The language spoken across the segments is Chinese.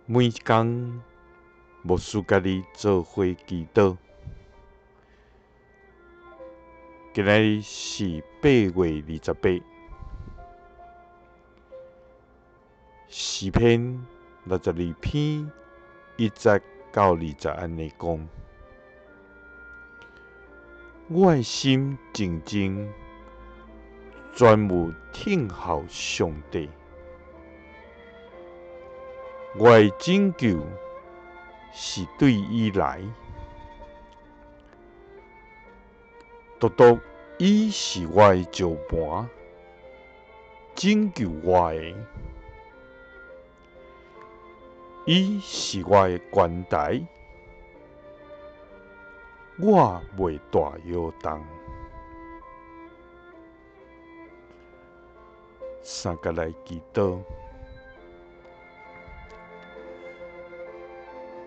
每工牧师甲你做伙祈祷。今日是8月28，诗篇62篇1节到20安尼讲：我的心静静，专有听候上帝。我的拯救是对伊来，独独伊是我的石盘，拯救我的。伊是我的悬台，我袂大摇动。三甲来祈祷，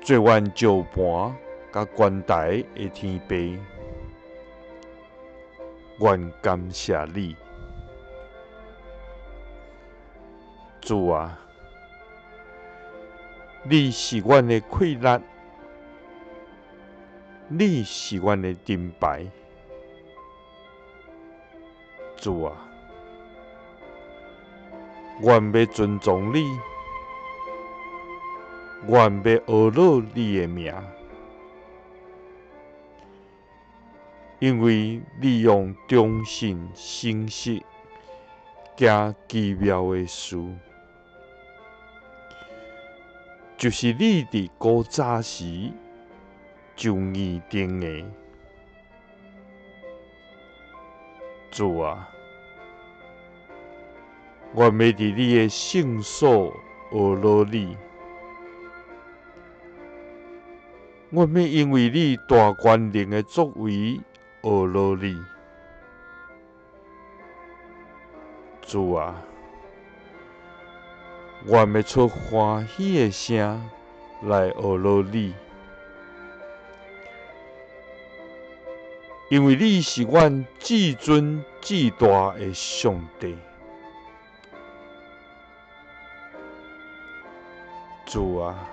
做阮石盘甲悬台的天父，愿感谢你，主啊！你是阮的气力，你是阮的盾牌，主啊！愿要尊重你，愿要学乐你的名，因为你用忠信、诚实、行奇妙的事，就是你伫古早时就拟定的。主啊！愿要伫你的圣所学乐你，愿要因为你大权能的作为学乐你。主啊！愿要出欢喜的声来学乐你，因为你是阮至尊至大的上帝。主啊！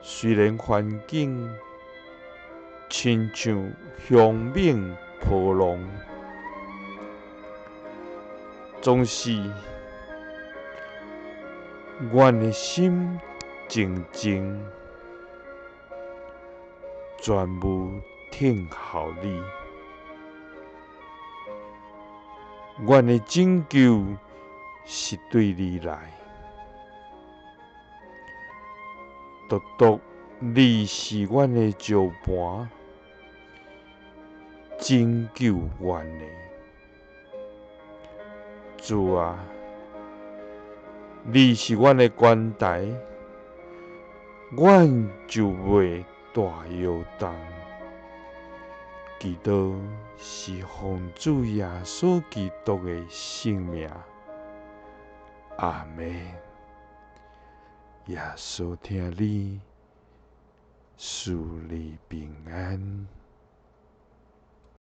虽然环境亲像凶猛波浪，总是阮的心静静，专无听候你。阮的拯救是对你来，独独你是阮的石盘，拯救阮的。主啊！你是阮的悬台，阮就袂大摇动。祈祷是奉主耶稣基督的圣名，阿门。耶稣听你，赐你平安。